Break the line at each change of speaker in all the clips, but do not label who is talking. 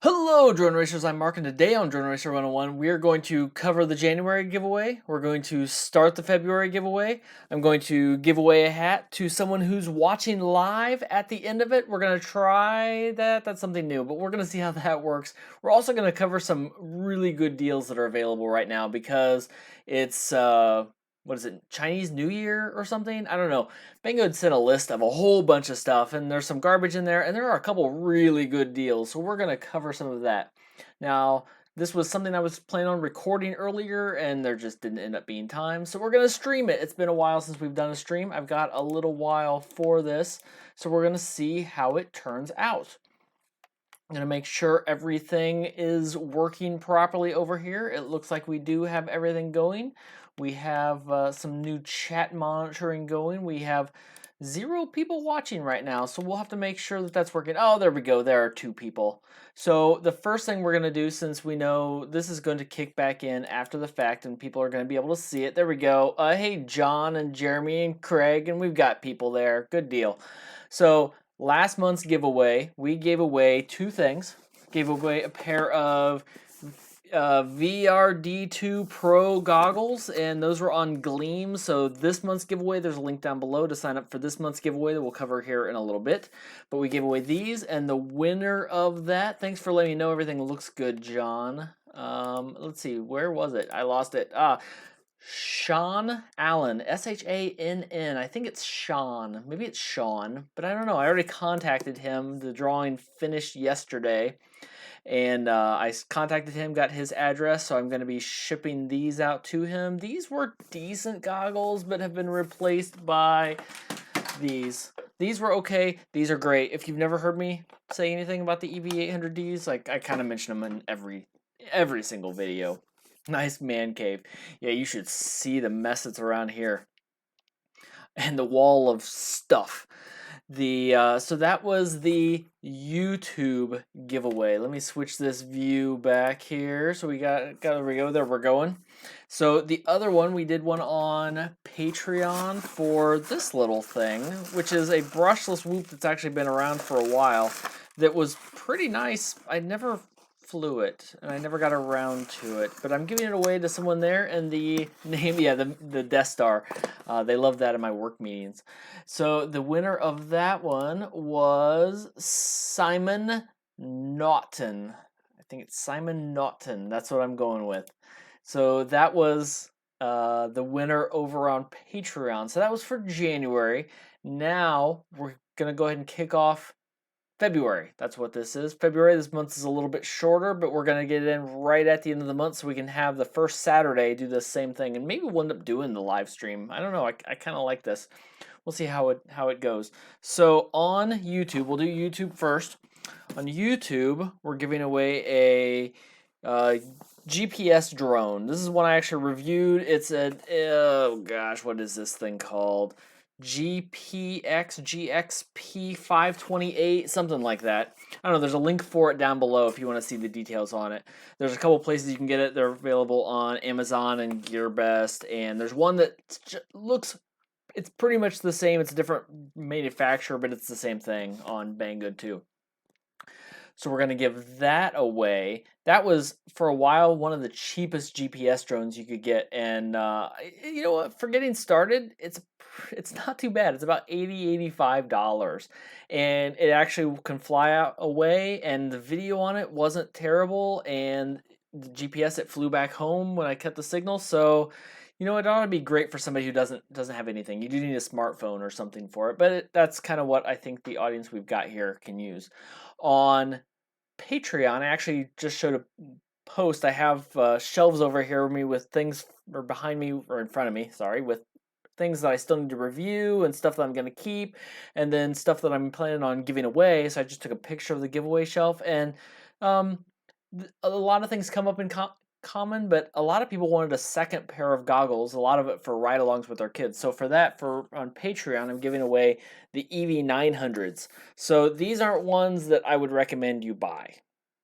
Hello, Drone Racers. I'm Mark, and today on Drone Racer 101, we are going to cover the January giveaway. We're going to start the February giveaway. I'm going to give away a hat to someone who's watching live at the end of it. We're going to try that. That's something new, but we're going to see how that works. We're also going to cover some really good deals that are available right now because it's what is it, Chinese New Year or something? I don't know. Banggood sent a list of a whole bunch of stuff, and there's some garbage in there, and there are a couple really good deals, so we're going to cover some of that. Now, this was something I was planning on recording earlier, and there just didn't end up being time, so we're going to stream it. It's been a while since we've done a stream. I've got a little while for this, so we're going to see how it turns out. I'm going to make sure everything is working properly over here. It looks like we do have everything going. We have some new chat monitoring going. We have 0 people watching right now, so we'll have to make sure that that's working. Oh, there we go. There are 2 people. So the first thing we're going to do, since we know this is going to kick back in after the fact and people are going to be able to see it. There we go. Hey, John and Jeremy and Craig, and we've got people there. Good deal. So last month's giveaway, we gave away 2 things. Gave away a pair of VRD2 Pro goggles, and those were on Gleam. So this month's giveaway, there's a link down below to sign up for this month's giveaway that we'll cover here in a little bit. But we gave away these, and the winner of that, thanks for letting me know everything looks good, John. Let's see, where was it? I lost it. Sean Allen, S-H-A-N-N. I think it's Sean. Maybe it's Sean, but I don't know. I already contacted him. The drawing finished yesterday, and I contacted him, got his address, so I'm going to be shipping these out to him. These were decent goggles, but have been replaced by these. These were okay. These are great. If you've never heard me say anything about the EV800Ds, like I kind of mention them in every single video. Nice man cave. Yeah, you should see the mess that's around here. And the wall of stuff. So that was the YouTube giveaway. Let me switch this view back here. So we got there we go. There we're going. So the other one, we did one on Patreon for this little thing, which is a brushless whoop that's actually been around for a while. That was pretty nice. I never flew it, and I never got around to it, but I'm giving it away to someone there, and the name, yeah, the Death Star. They love that in my work meetings. So the winner of that one was Simon Naughton. I think it's Simon Naughton. That's what I'm going with. So that was the winner over on Patreon. So that was for January. Now we're going to go ahead and kick off February. That's what this is. February, this month is a little bit shorter, but we're going to get it in right at the end of the month so we can have the first Saturday do the same thing, and maybe we'll end up doing the live stream. I don't know. I kind of like this. We'll see how it goes. So on YouTube, we'll do YouTube first. On YouTube, we're giving away a GPS drone. This is one I actually reviewed. It's oh gosh, what is this thing called? GXP 528, something like that. I don't know, there's a link for it down below if you want to see the details on it. There's a couple places you can get it. They're available on Amazon and GearBest, and there's one that looks, it's pretty much the same. It's a different manufacturer, but it's the same thing on Banggood too. So we're going to give that away. That was, for a while, one of the cheapest GPS drones you could get. And you know what? For getting started, it's not too bad. It's about $80, $85. And it actually can fly out away. And the video on it wasn't terrible. And the GPS, it flew back home when I cut the signal. So, you know, it ought to be great for somebody who doesn't have anything. You do need a smartphone or something for it. But that's kind of what I think the audience we've got here can use. On Patreon, I actually just showed a post. I have shelves over here with me with things, or behind me, or in front of me, sorry, with things that I still need to review and stuff that I'm going to keep, and then stuff that I'm planning on giving away. So I just took a picture of the giveaway shelf, and a lot of things come up in common, but a lot of people wanted a second pair of goggles, a lot of it for ride-alongs with their kids. So for that, on Patreon, I'm giving away the EV900s. So these aren't ones that I would recommend you buy.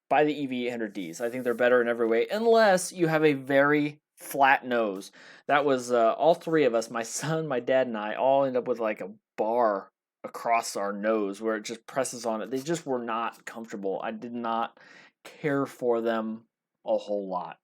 Buy the EV800Ds. I think they're better in every way, unless you have a very flat nose. That was all 3 of us, my son, my dad, and I, all ended up with like a bar across our nose where it just presses on it. They just were not comfortable. I did not care for them a whole lot.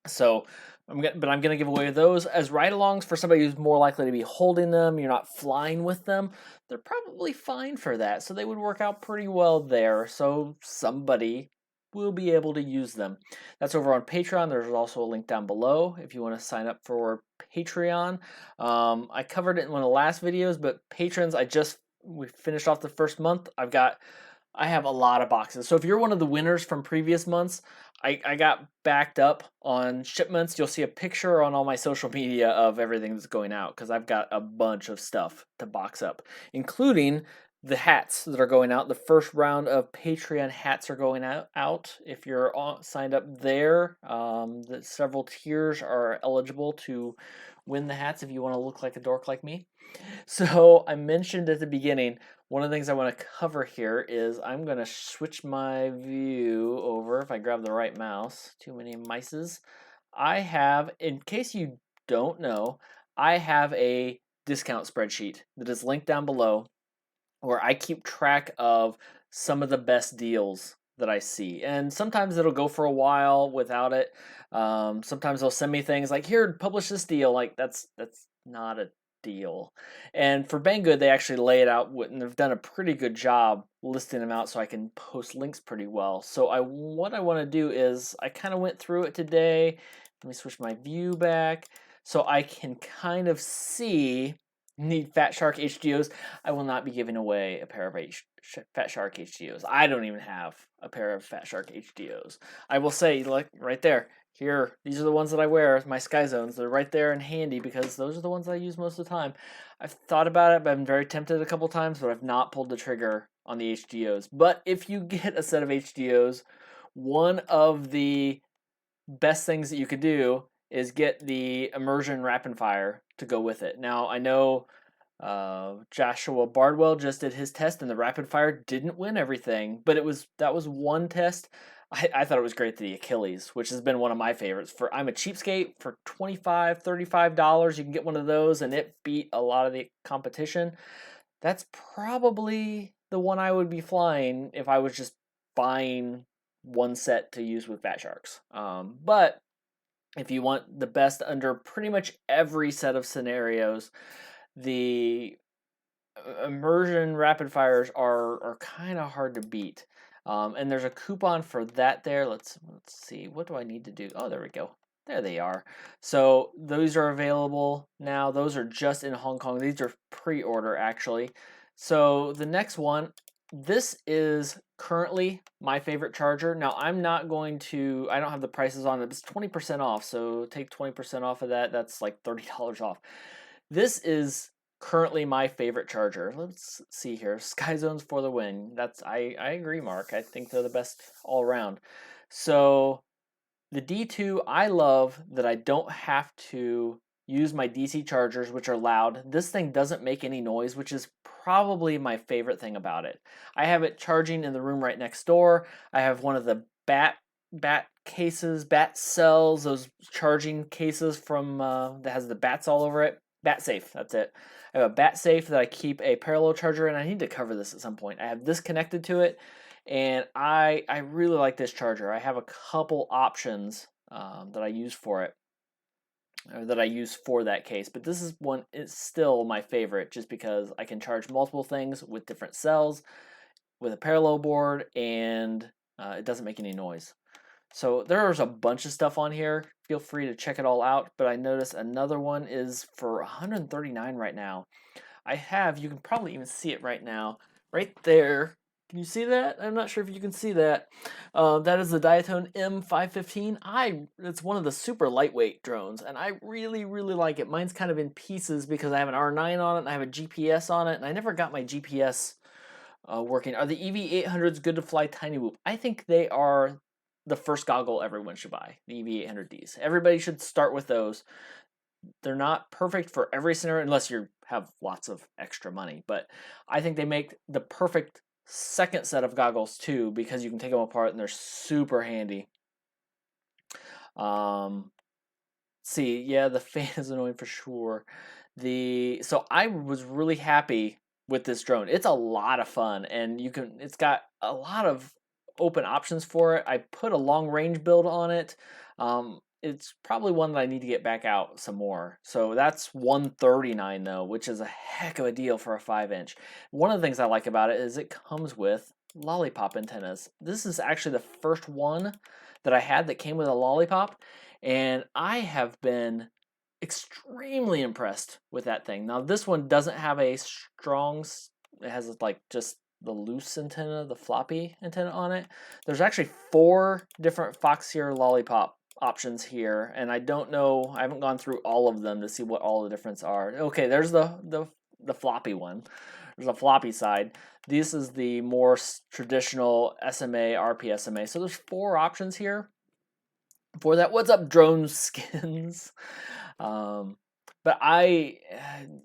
So I'm gonna give away those as ride-alongs for somebody who's more likely to be holding them. You're not flying with them. They're probably fine for that, so they would work out pretty well there. So somebody will be able to use them. That's over on Patreon. There's also a link down below if you want to sign up for Patreon. I covered it in one of the last videos, but patrons, we finished off the first month. I have a lot of boxes. So if you're one of the winners from previous months, I got backed up on shipments. You'll see a picture on all my social media of everything that's going out because I've got a bunch of stuff to box up, including the hats that are going out. The first round of Patreon hats are going out. If you're signed up there, the several tiers are eligible to win the hats if you want to look like a dork like me. So I mentioned at the beginning, one of the things I want to cover here is I'm going to switch my view over. If I grab the right mouse, too many mices. I have, in case you don't know, I have a discount spreadsheet that is linked down below where I keep track of some of the best deals that I see. And sometimes it'll go for a while without it. Sometimes they'll send me things like, here, publish this deal. Like that's not a deal. And for Banggood, they actually lay it out and they've done a pretty good job listing them out so I can post links pretty well. So what I want to do is I kind of went through it today. Let me switch my view back so I can kind of see. Need Fat Shark HDOs. I will not be giving away a pair of Fat Shark HDOs. I don't even have a pair of Fat Shark HDOs. I will say, like right there, here, these are the ones that I wear, my Sky Zones. They're right there and handy because those are the ones I use most of the time. I've thought about it, but I'm very tempted a couple times, but I've not pulled the trigger on the HDOs. But if you get a set of HDOs, one of the best things that you could do is get the immersion rapid fire to go with it. Now I know Joshua Bardwell just did his test and the rapid fire didn't win everything, but that was one test. I thought it was great, the Achilles, which has been one of my favorites. I'm a cheapskate. For $25, $35 you can get one of those and it beat a lot of the competition. That's probably the one I would be flying if I was just buying one set to use with Fat Sharks. But if you want the best under pretty much every set of scenarios, the immersion rapid fires are kind of hard to beat. And there's a coupon for that there. Let's see. What do I need to do? Oh, there we go. There they are. So those are available now. Those are just in Hong Kong. These are pre-order actually. So the next one, this is currently my favorite charger. Now I don't have the prices on it. It's 20% off. So take 20% off of that. That's like $30 off. This is currently my favorite charger. Let's see here. Sky Zones for the win. I agree, Mark. I think they're the best all around. So the D2, I love that I don't have to use my DC chargers, which are loud. This thing doesn't make any noise, which is probably my favorite thing about it. I have it charging in the room right next door. I have one of the bat cases, bat cells, those charging cases from that has the bats all over it. Bat safe, that's it. I have a bat safe that I keep a parallel charger in. I need to cover this at some point. I have this connected to it, and I really like this charger. I have a couple options that I use for it, or that I use for that case, but this is one. It's still my favorite just because I can charge multiple things with different cells with a parallel board, and it doesn't make any noise. So there's a bunch of stuff on here. Feel free to check it all out. But I noticed another one is for $139 right now. You can probably even see it right now. Right there. Can you see that? I'm not sure if you can see that. That is the Diatone M515. It's one of the super lightweight drones, and I really, really like it. Mine's kind of in pieces because I have an R9 on it, and I have a GPS on it, and I never got my GPS working. Are the EV800s good to fly tiny whoop? I think they are the first goggle everyone should buy, the EV800Ds. Everybody should start with those. They're not perfect for every scenario unless you have lots of extra money, but I think they make the perfect second set of goggles too because you can take them apart and they're super handy. See, yeah, the fan is annoying for sure. So I was really happy with this drone. It's a lot of fun, and it's got a lot of open options for it. I put a long range build on it. It's probably one that I need to get back out some more. So that's $139 though, which is a heck of a deal for a 5-inch. One of the things I like about it is it comes with lollipop antennas. This is actually the first one that I had that came with a lollipop, and I have been extremely impressed with that thing. Now this one doesn't have a strong, it has like just the loose antenna, the floppy antenna on it. There's actually 4 different Foxeer lollipop options here, and I don't know, I haven't gone through all of them to see what all the difference are. Okay, there's the floppy one. There's a floppy side. This is the more traditional SMA, RPSMA. So there's 4 options here for that. What's up, Drone Skins? But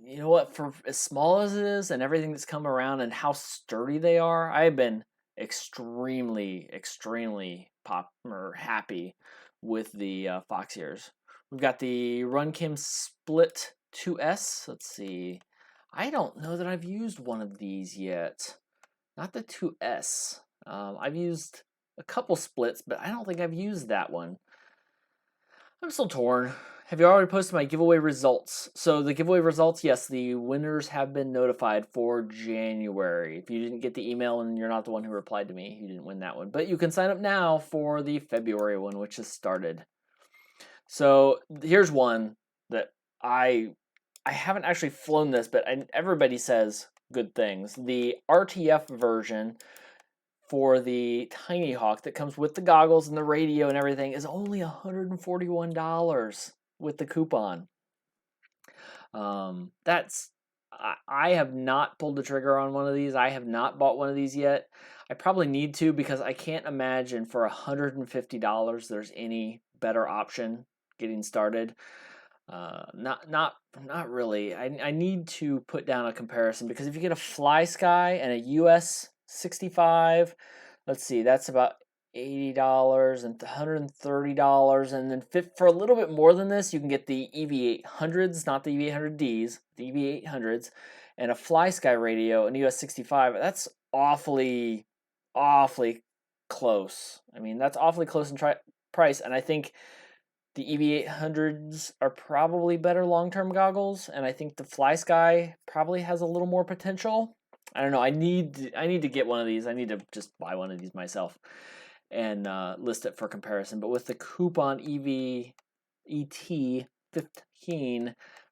you know what, for as small as it is and everything that's come around and how sturdy they are, I've been extremely happy with the Foxeers. We've got the Runcam Split 2S. Let's see. I don't know that I've used one of these yet. Not the 2S. I've used a couple splits, but I don't think I've used that one. I'm still torn. Have you already posted my giveaway results? So the giveaway results, yes, the winners have been notified for January. If you didn't get the email and you're not the one who replied to me, you didn't win that one. But you can sign up now for the February one, which has started. So here's one that I haven't actually flown this, but everybody says good things. The RTF version for the Tiny Hawk that comes with the goggles and the radio and everything is only $141 with the coupon. I have not pulled the trigger on one of these. I have not bought one of these yet. I probably need to, because I can't imagine for $150 there's any better option getting started. Not really. I need to put down a comparison, because if you get a FrSky and a US 65, let's see, that's about $80 and $130, and then for a little bit more than this, you can get the EV800s, not the EV800Ds, the EV800s, and a FrSky radio, an US 65. That's awfully close. I mean, that's awfully close in price, and I think the EV800s are probably better long-term goggles, and I think the FrSky probably has a little more potential. I don't know. I need to get one of these. I need to just buy one of these myself and list it for comparison. But with the coupon ET15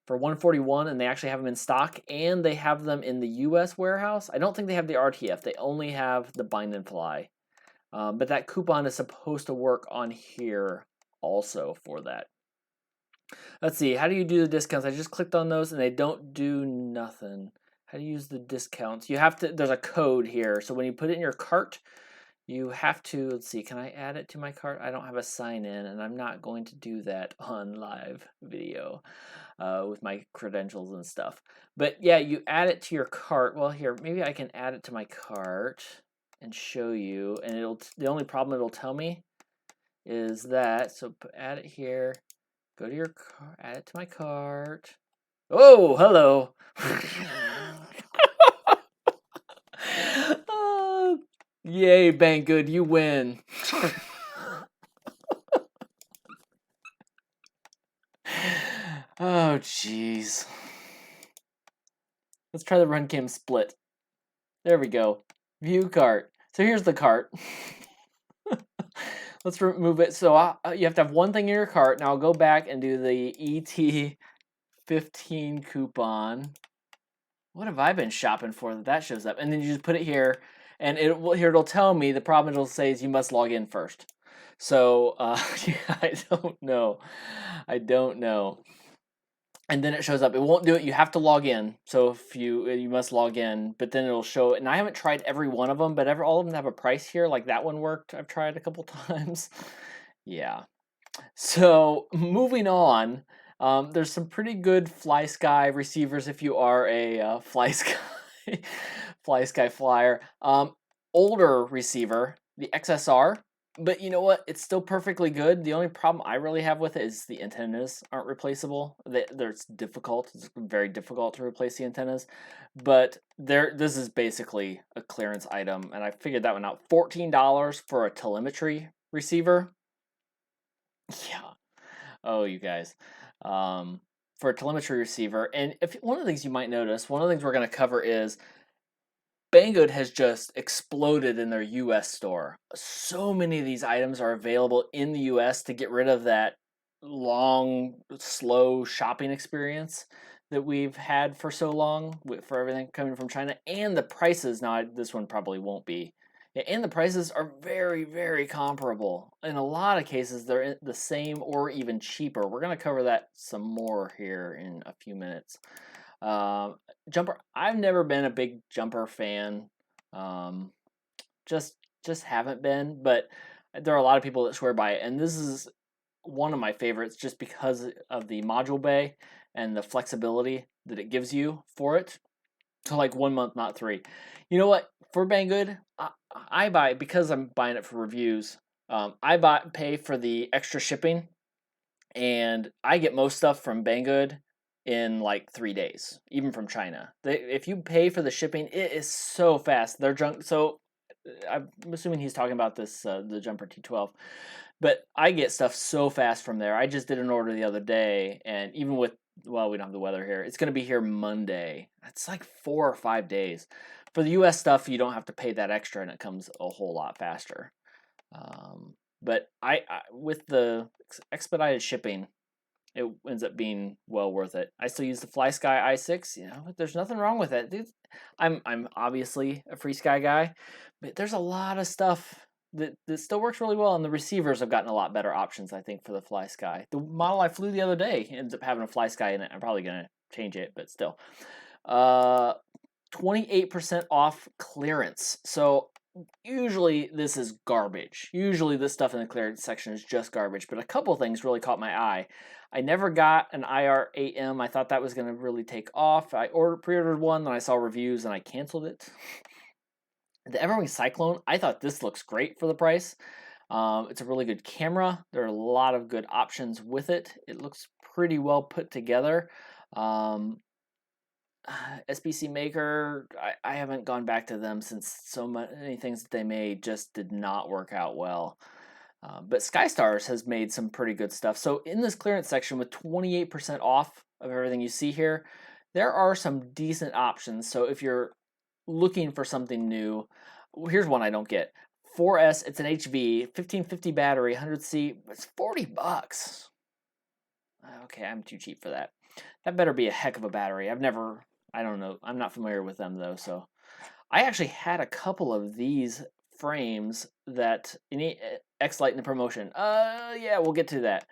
for $141, and they actually have them in stock, and they have them in the U.S. warehouse. I don't think they have the RTF. They only have the bind and fly. But that coupon is supposed to work on here also for that. Let's see. How do you do the discounts? I just clicked on those and they don't do nothing. How do you use the discounts? You have to, there's a code here. So when you put it in your cart, you have to, let's see, can I add it to my cart? I don't have a sign in, and I'm not going to do that on live video with my credentials and stuff. But yeah, you add it to your cart. Well, here, maybe I can add it to my cart and show you. And the only problem it'll tell me is that, so add it here, go to your cart, add it to my cart. Oh, hello. Yay, Banggood, you win. Oh, jeez. Let's try the Runcam split. There we go. View cart. So here's the cart. Let's remove it. So you have to have one thing in your cart. Now I'll go back and do the ET15 coupon. What have I been shopping for that shows up? And then you just put it here, and it'll tell me, the problem it'll say is you must log in first. So I don't know. And then it shows up. It won't do it. You have to log in. So if you must log in, but then it'll show. And I haven't tried every one of them, but all of them have a price here. Like that one worked. I've tried a couple times. Yeah. So moving on, there's some pretty good FrSky receivers if you are a FrSky flyer. Older receiver, the XSR. But you know what? It's still perfectly good. The only problem I really have with it is the antennas aren't replaceable. It's difficult. It's very difficult to replace the antennas. But this is basically a clearance item, and I figured that one out. $14 for a telemetry receiver. Yeah. Oh, you guys. Um, for a telemetry receiver, and if one of the things you might notice, one of the things we're going to cover is Banggood has just exploded in their US store. So many of these items are available in the US to get rid of that long, slow shopping experience that we've had for so long for everything coming from China. And the prices, now this one probably won't be, and the prices are very, very comparable. In a lot of cases, they're the same or even cheaper. We're going to cover that some more here in a few minutes. Um, Jumper, I've never been a big Jumper fan. Um, just just haven't been, but there are a lot of people that swear by it, and this is one of my favorites just because of the module bay and the flexibility that it gives you for it. So like 1 month, not three. You know what? For Banggood, I buy because I'm buying it for reviews. Pay for the extra shipping, and I get most stuff from Banggood in like 3 days, even from China. If you pay for the shipping, it is so fast. They're junk. So I'm assuming he's talking about this the Jumper T12, but I get stuff so fast from there. I just did an order the other day, and even with we don't have the weather here. It's going to be here Monday. It's like 4 or 5 days. For the U.S. stuff, you don't have to pay that extra, and it comes a whole lot faster. But I with the expedited shipping, it ends up being well worth it. I still use the FrSky i6. You know, there's nothing wrong with it. Dude, I'm obviously a FrSky guy, but there's a lot of stuff that still works really well, and the receivers have gotten a lot better options, I think, for the FrSky. The model I flew the other day ends up having a FrSky in it. I'm probably gonna change it, but still. 28% off clearance. So usually this is garbage. Usually this stuff in the clearance section is just garbage, but a couple things really caught my eye. I never got an IR8M. I thought that was going to really take off. I pre-ordered one, then I saw reviews and I canceled it. The Everwing Cyclone, I thought this looks great for the price. It's a really good camera. There are a lot of good options with it. It looks pretty well put together. SBC Maker, I haven't gone back to them since so many things that they made just did not work out well. But SkyStars has made some pretty good stuff. So in this clearance section with 28% off of everything you see here, there are some decent options. So if you're looking for something new, here's one I don't get. 4S, it's an HV, 1550 battery, 100C, it's $40. Okay, I'm too cheap for that. That better be a heck of a battery. I don't know. I'm not familiar with them though. So I actually had a couple of these frames that any X-Lite in the promotion. Yeah, we'll get to that.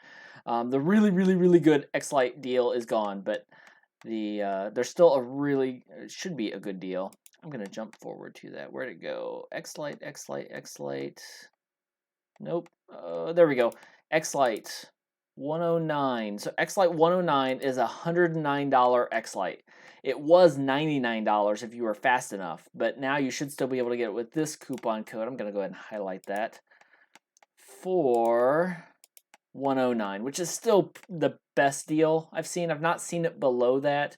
The really, really, really good X-Lite deal is gone, but there's still it should be a good deal. I'm gonna jump forward to that. Where'd it go? X-Lite, X-Lite, X-Lite. Nope. There we go. X-Lite 109. So X-Lite 109 is a $109 X-Lite. It was $99 if you were fast enough, but now you should still be able to get it with this coupon code. I'm going to go ahead and highlight that for 109, which is still the best deal I've seen. I've not seen it below that.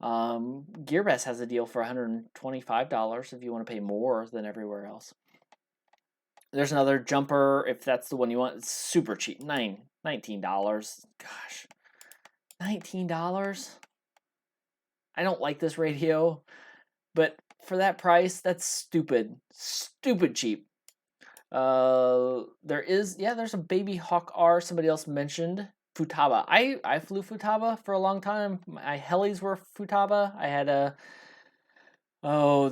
GearBest has a deal for $125 if you want to pay more than everywhere else. There's another Jumper, if that's the one you want. It's super cheap, $19. Gosh, $19? I don't like this radio, but for that price, that's stupid. Stupid cheap. There's a Baby Hawk R somebody else mentioned. Futaba. I flew Futaba for a long time. My helis were Futaba. I had the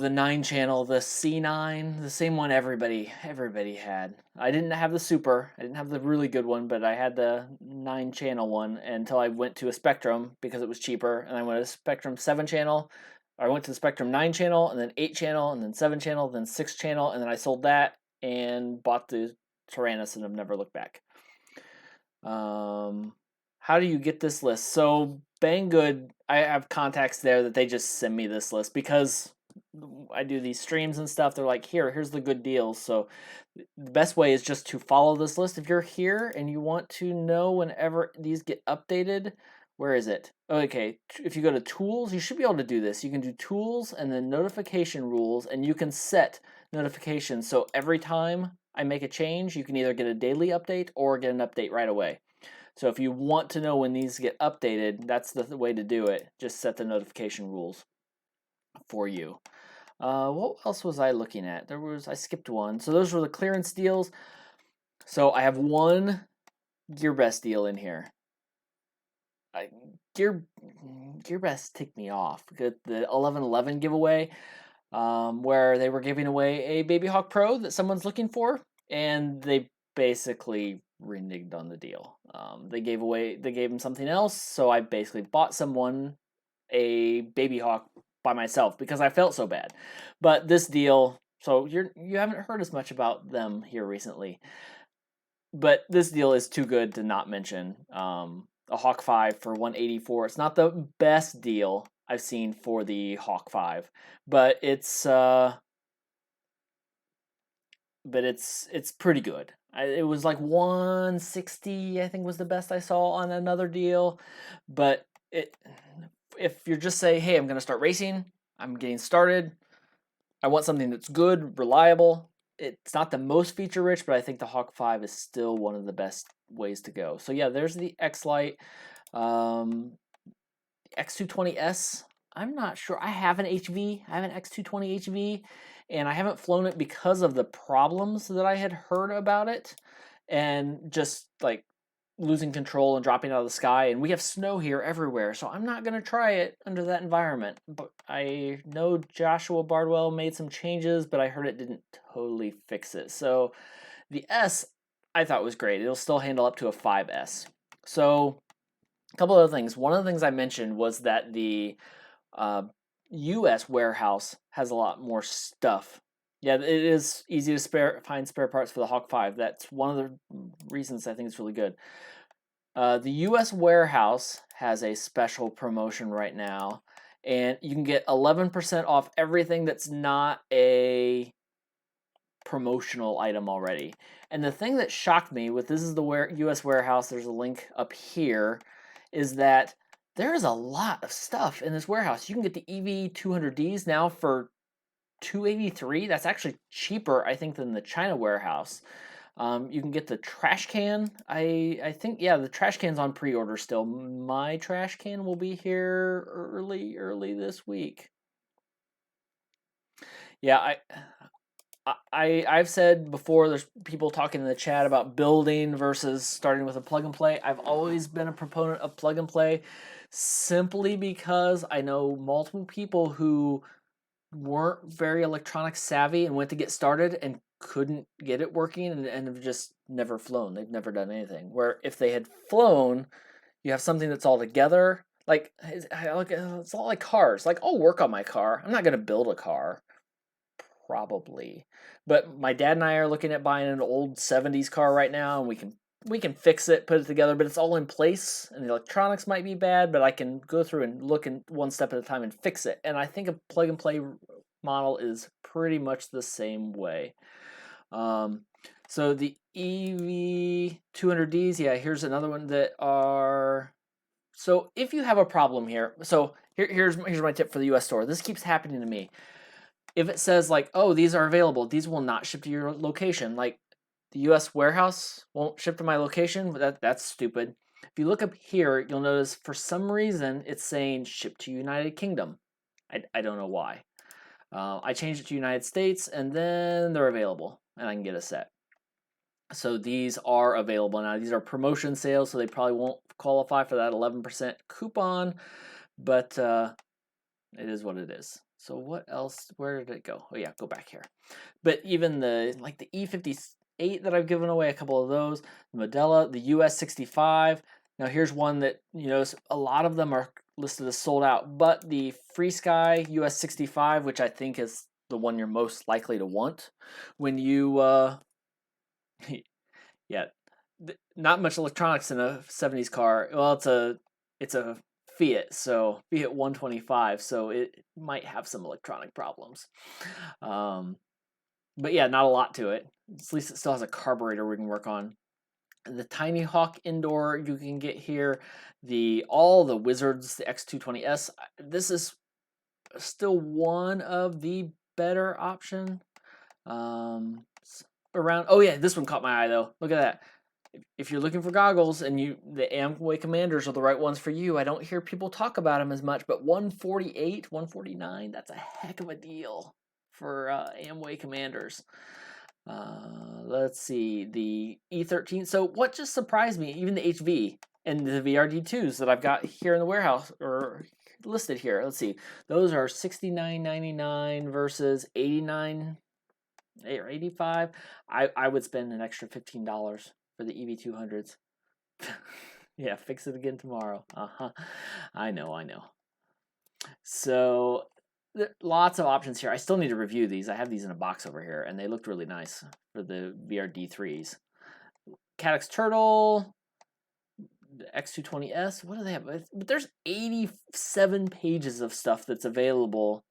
9 channel, the C9, the same one everybody had. I didn't have the Super. I didn't have the really good one, but I had the 9 channel one until I went to a Spectrum because it was cheaper, and I went to Spectrum 7 channel. I went to the Spectrum 9 channel, and then 8 channel, and then 7 channel, then 6 channel, and then I sold that and bought the Tyrannus and have never looked back. How do you get this list? So Banggood, I have contacts there that they just send me this list because I do these streams and stuff, they're like, here's the good deals. So the best way is just to follow this list. If you're here and you want to know whenever these get updated, where is it? Okay, if you go to tools, you should be able to do this. You can do tools and then notification rules, and you can set notifications. So every time I make a change, you can either get a daily update or get an update right away. So if you want to know when these get updated, that's the way to do it. Just set the notification rules for you. What else was I looking at? I skipped one. So those were the clearance deals. So I have one GearBest deal in here. GearBest ticked me off. The 1111 giveaway, where they were giving away a Baby Hawk Pro that someone's looking for, and they basically reneged on the deal. They gave him something else, so I basically bought someone a Baby Hawk by myself because I felt so bad. But this deal, so you haven't heard as much about them here recently, but this deal is too good to not mention. A Hawk 5 for 184. It's not the best deal I've seen for the Hawk 5, but it's pretty good. It was like 160, I think, was the best I saw on another deal. But if you're just saying, hey, I'm going to start racing, I'm getting started, I want something that's good, reliable. It's not the most feature rich, but I think the Hawk 5 is still one of the best ways to go. So yeah, there's the X-Lite. X220S, I'm not sure. I have an HV. I have an X220 HV, and I haven't flown it because of the problems that I had heard about it, and just like losing control and dropping out of the sky. And we have snow here everywhere, so I'm not going to try it under that environment. But I know Joshua Bardwell made some changes, but I heard it didn't totally fix it. So the S, I thought was great. It'll still handle up to a 5S. So a couple other things. One of the things I mentioned was that the U.S. warehouse has a lot more stuff. Yeah, it is easy to find spare parts for the Hawk 5. That's one of the reasons I think it's really good. The U.S. warehouse has a special promotion right now, and you can get 11% off everything that's not a promotional item already. And the thing that shocked me with this is the U.S. warehouse, there's a link up here, is that there is a lot of stuff in this warehouse. You can get the EV200Ds now for $283. That's actually cheaper, I think, than the China warehouse. You can get the trash can. I think, yeah, the trash can's on pre-order still. My trash can will be here early this week. Yeah, I've said before, there's people talking in the chat about building versus starting with a plug and play. I've always been a proponent of plug and play, simply because I know multiple people who weren't very electronic savvy and went to get started and couldn't get it working and have just never flown. They've never done anything. Where if they had flown, you have something that's all together. Like it's all like cars. Like, I'll work on my car. I'm not going to build a car. Probably. But my dad and I are looking at buying an old 70s car right now, and we can fix it, put it together, but it's all in place, and the electronics might be bad, but I can go through and look in one step at a time and fix it. And I think a plug and play model is pretty much the same way. So the EV200Ds, yeah, here's another one that are... So if you have a problem here, so here's my tip for the US store. This keeps happening to me. If it says like, oh, these are available, these will not ship to your location. Like the US warehouse won't ship to my location, but that's stupid. If you look up here, you'll notice for some reason it's saying ship to United Kingdom. I don't know why. I changed it to United States, and then they're available, and I can get a set. So these are available now. These are promotion sales, so they probably won't qualify for that 11% coupon, but it is what it is. So what else? Where did it go? Oh yeah, go back here. But even the E58 that I've given away, a couple of those, the Modella, the US 65. Now here's one that, you know, a lot of them are listed as sold out, but the FrSky US 65, which I think is the one you're most likely to want when you yeah, not much electronics in a 70s car. Well, it's a Fiat, so Fiat 125, so it might have some electronic problems. But yeah, not a lot to it. At least it still has a carburetor we can work on. The Tiny Hawk indoor you can get here. All the Wizards, the X220S. This is still one of the better option. Around. Oh yeah, this one caught my eye though. Look at that. If you're looking for goggles and the Aomway Commanders are the right ones for you, I don't hear people talk about them as much, but 148, 149, that's a heck of a deal for Aomway Commanders. Let's see, the E13. So what just surprised me, even the HV and the VRD2s that I've got here in the warehouse or listed here. Let's see, those are $69.99 versus $89 or $85. I would spend an extra $15 for the EV200s. Yeah, fix it again tomorrow. I know. So lots of options here. I still need to review these. I have these in a box over here, and they looked really nice for the VRD3s. Caddx Turtle, the X220S. What do they have? But there's 87 pages of stuff that's available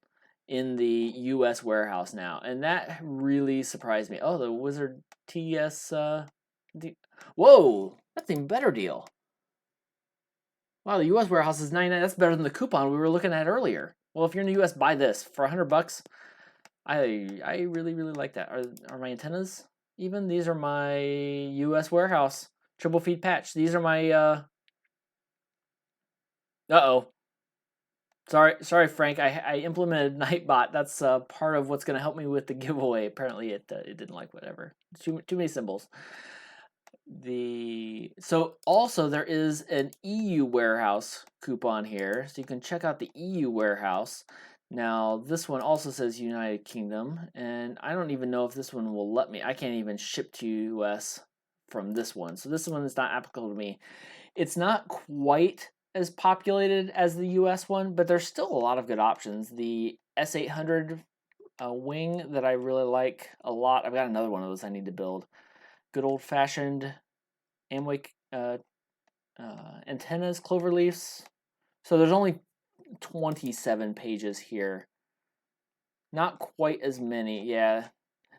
in the U.S. warehouse now, and that really surprised me. Oh, the Wizard TS. Whoa, that's an even better deal. Wow, the U.S. warehouse is $99. That's better than the coupon we were looking at earlier. Well, if you're in the U.S., buy this for $100. I really like that. Are my antennas even? These are my U.S. warehouse triple feed patch. These are my. Uh-oh. Sorry, Frank. I implemented Nightbot. That's part of what's going to help me with the giveaway. Apparently, it didn't like whatever. Too many symbols. So also there is an EU warehouse coupon here, so you can check out the EU warehouse. Now this one also says United Kingdom, and I don't even know if this one will let me. I can't even ship to US from this one, so this one is not applicable to me. It's not quite as populated as the US one, but there's still a lot of good options. The S800 wing that I really like a lot. I've got another one of those I need to build. Good old-fashioned Aomway antennas, clover leaves. So there's only 27 pages here. Not quite as many, yeah.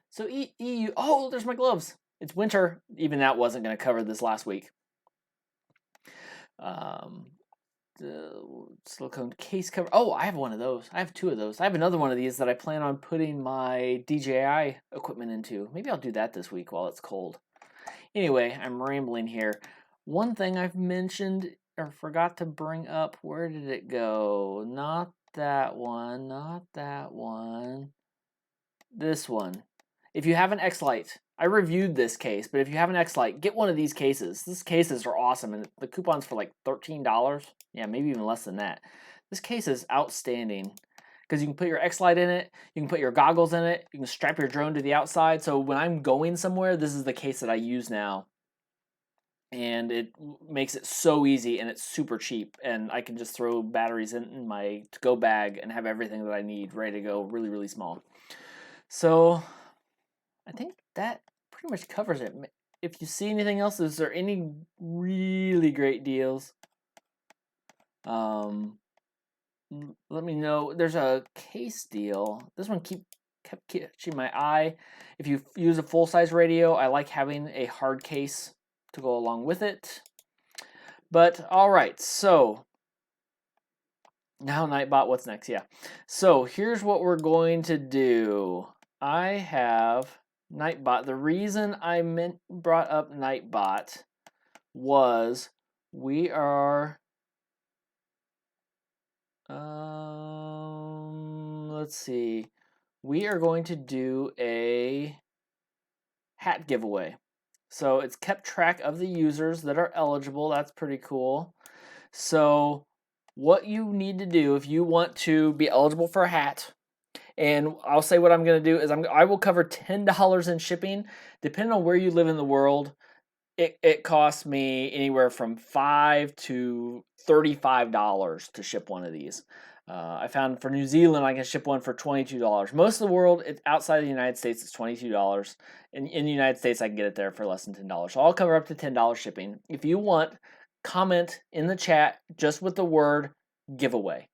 So EU, oh, there's my gloves. It's winter. Even that wasn't going to cover this last week. The silicone case cover. Oh, I have one of those. I have two of those. I have another one of these that I plan on putting my DJI equipment into. Maybe I'll do that this week while it's cold. Anyway, I'm rambling here. One thing I've mentioned or forgot to bring up, where did it go? Not that one, not that one. This one. If you have an X-Lite, I reviewed this case, but if you have an X-Lite, get one of these cases. These cases are awesome, and the coupon's for like $13. Yeah, maybe even less than that. This case is outstanding because you can put your X-Lite in it, you can put your goggles in it, you can strap your drone to the outside. So when I'm going somewhere, this is the case that I use now. And it makes it so easy, and it's super cheap, and I can just throw batteries in my to-go bag and have everything that I need ready to go, really, really small. So I think that pretty much covers it. If you see anything else, is there any really great deals? Let me know. There's a case deal. This one kept catching my eye. If you use a full-size radio, I like having a hard case to go along with it. But all right, so now Nightbot, what's next? Yeah. So here's what we're going to do. I have Nightbot. The reason I brought up Nightbot was we are let's see. We are going to do a hat giveaway. So it's kept track of the users that are eligible. That's pretty cool. So what you need to do if you want to be eligible for a hat, and I'll say what I'm going to do is I will cover $10 in shipping. Depending on where you live in the world, it costs me anywhere from $5 to $35 to ship one of these. I found for New Zealand, I can ship one for $22. Most of the world, outside of the United States, it's $22. In the United States, I can get it there for less than $10. So I'll cover up to $10 shipping. If you want, comment in the chat just with the word giveaway.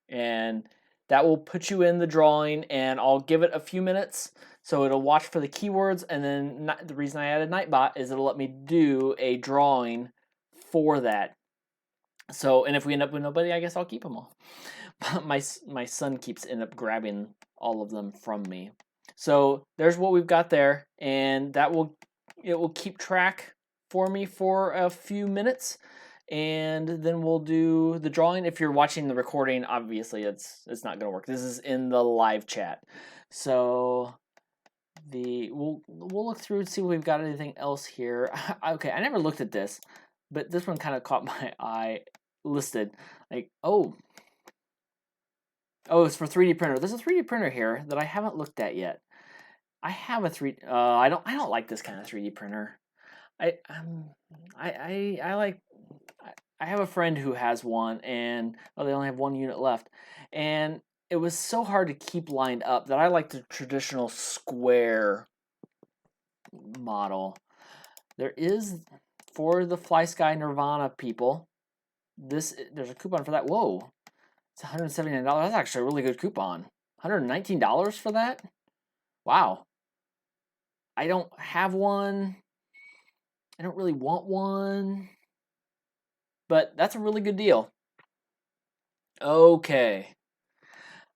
And that will put you in the drawing, and I'll give it a few minutes so it'll watch for the keywords, and then the reason I added Nightbot is it'll let me do a drawing for that. So, and if we end up with nobody, I guess I'll keep them all. my son keeps end up grabbing all of them from me. So there's what we've got there, and it will keep track for me for a few minutes, and then we'll do the drawing. If you're watching the recording, obviously it's not going to work. This is in the live chat. So we'll look through and see if we've got anything else here. Okay, I never looked at this, but this one kind of caught my eye. Listed like oh, it's for 3D printer. There's a 3D printer here that I haven't looked at yet. I have a I don't like this kind of 3D printer. I have a friend who has one, and they only have one unit left, and it was so hard to keep lined up that I like the traditional square model. There is, for the FrSky Nirvana people, there's a coupon for that. Whoa, it's $179. That's actually a really good coupon. $119 for that? Wow. I don't have one. I don't really want one, but that's a really good deal. Okay.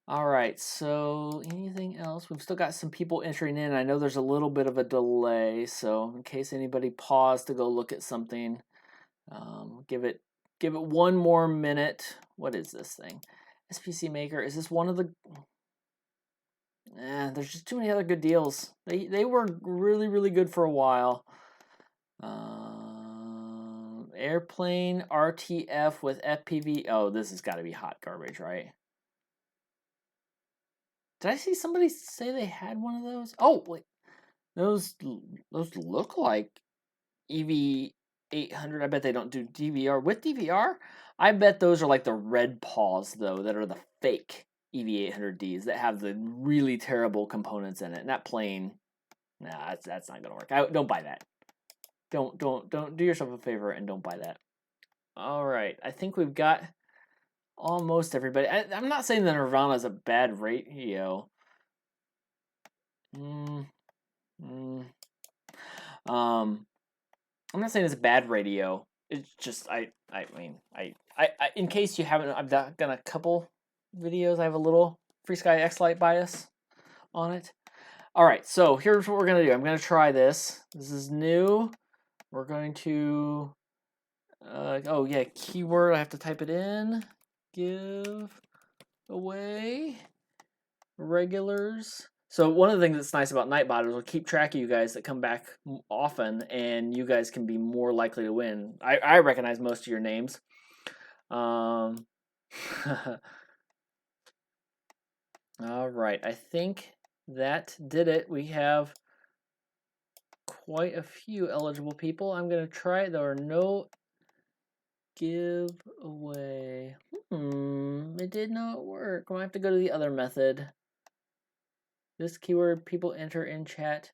All right, so anything else? We've still got some people entering in. I know there's a little bit of a delay, so in case anybody paused to go look at something, give it one more minute. What is this thing? SPC Maker. Is this one of the... there's just too many other good deals. They were really, really good for a while. Airplane RTF with FPV. Oh, this has got to be hot garbage, right? Did I see somebody say they had one of those? Oh, wait. Those look like EV800. I bet they don't do DVR. With DVR? I bet those are like the red paws, though, that are the fake EV800Ds that have the really terrible components in it. And that plane, nah, that's not going to work. Don't buy that. Don't do yourself a favor and don't buy that. All right, I think we've got almost everybody. I'm not saying that Nirvana is a bad radio. I'm not saying it's a bad radio. It's just I mean in case you haven't, I've done a couple videos. I have a little FrSky X-Lite bias on it. All right, so here's what we're gonna do. I'm gonna try this. This is new. We're going to oh yeah, keyword. I have to type it in. Give away regulars. So one of the things that's nice about Nightbot is we'll keep track of you guys that come back often, and you guys can be more likely to win. I recognize most of your names. All right, I think that did it. We have quite a few eligible people. I'm going to try it. There are no giveaway. It did not work. I'm going to have to go to the other method. This keyword people enter in chat.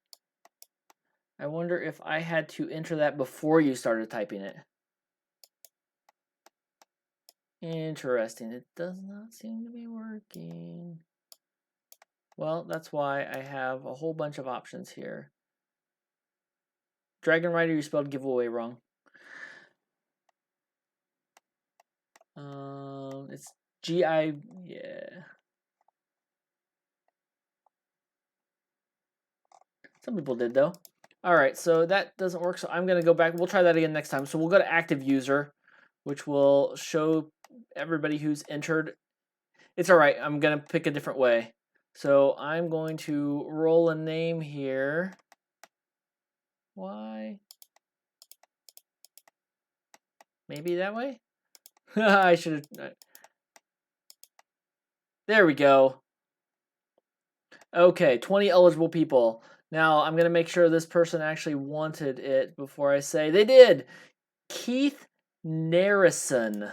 I wonder if I had to enter that before you started typing it. Interesting. It does not seem to be working. Well, that's why I have a whole bunch of options here. Dragon Rider, you spelled giveaway wrong. It's G-I, yeah. Some people did, though. All right, so that doesn't work, so I'm going to go back. We'll try that again next time. So we'll go to active user, which will show everybody who's entered. It's all right. I'm going to pick a different way. So I'm going to roll a name here. Why? Maybe that way? I should have... There we go. Okay, 20 eligible people. Now, I'm going to make sure this person actually wanted it before I say they did. Keith Narrison.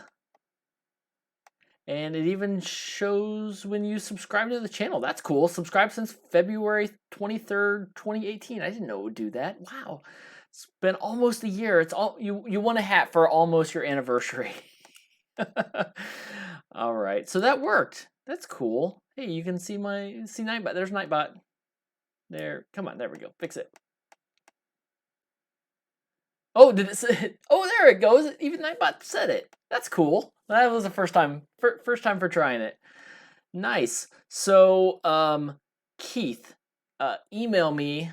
And it even shows when you subscribe to the channel. That's cool. Subscribe since February 23rd, 2018. I didn't know it would do that. Wow. It's been almost a year. It's all you won a hat for almost your anniversary. All right, so that worked. That's cool. Hey, you can see Nightbot. There's Nightbot. There, come on, there we go. Fix it. Oh, did it say? Oh, there it goes. Even Nightbot said it. That's cool. That was the first time. First time for trying it. Nice. So, Keith, email me.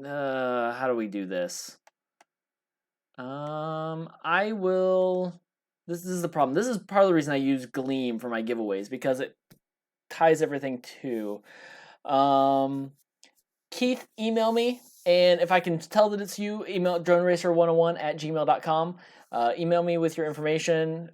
How do we do this? I will. This is the problem. This is part of the reason I use Gleam for my giveaways because it ties everything to. Keith, email me, and if I can tell that it's you, email droneracer101@gmail.com. Email me with your information.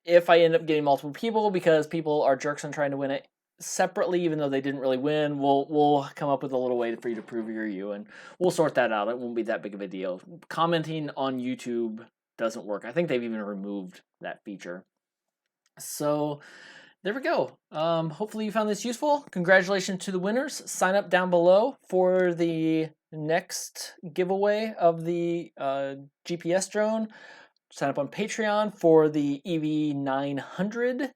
If I end up getting multiple people because people are jerks and trying to win it separately, even though they didn't really win, we'll come up with a little way for you to prove you're you, and we'll sort that out. It won't be that big of a deal. Commenting on YouTube doesn't work. I think they've even removed that feature. So there we go. Hopefully you found this useful. Congratulations to the winners. Sign up down below for the next giveaway of the GPS drone. Sign up on Patreon for the EV900.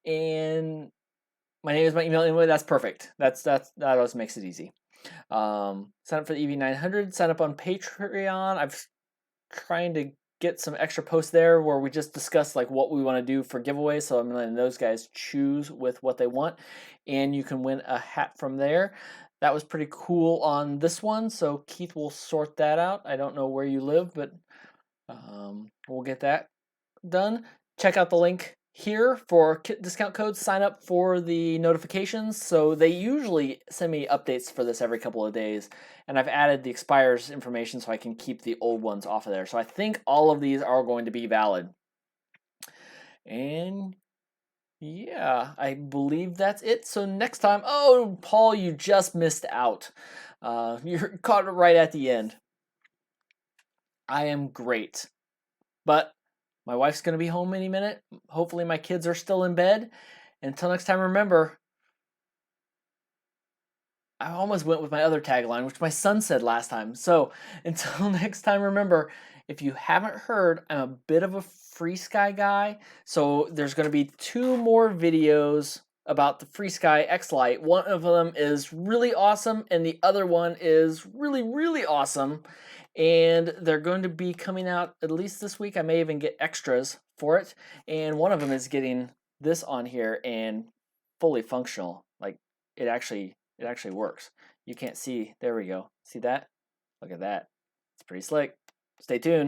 And my name is my email anyway. That's perfect. That always makes it easy. Sign up for the EV900. Sign up on Patreon. I've trying to get some extra posts there where we just discuss like what we want to do for giveaways. So I'm letting those guys choose with what they want, and you can win a hat from there. That was pretty cool on this one. So Keith will sort that out. I don't know where you live, but we'll get that done. Check out the link here for discount codes. Sign up for the notifications. So they usually send me updates for this every couple of days, and I've added the expires information so I can keep the old ones off of there. So I think all of these are going to be valid. And yeah, I believe that's it. So next time, oh, Paul, you just missed out. You're caught right at the end. I am great, but my wife's going to be home any minute. Hopefully my kids are still in bed. Until next time, remember, I almost went with my other tagline, which my son said last time. So until next time, remember, if you haven't heard, I'm a bit of a FrSky guy. So there's going to be 2 more videos about the FrSky X Lite. One of them is really awesome, and the other one is really, really awesome. And they're going to be coming out at least this week. I may even get extras for it. And one of them is getting this on here and fully functional. Like it actually works. You can't see. There we go. See that? Look at that. It's pretty slick. Stay tuned.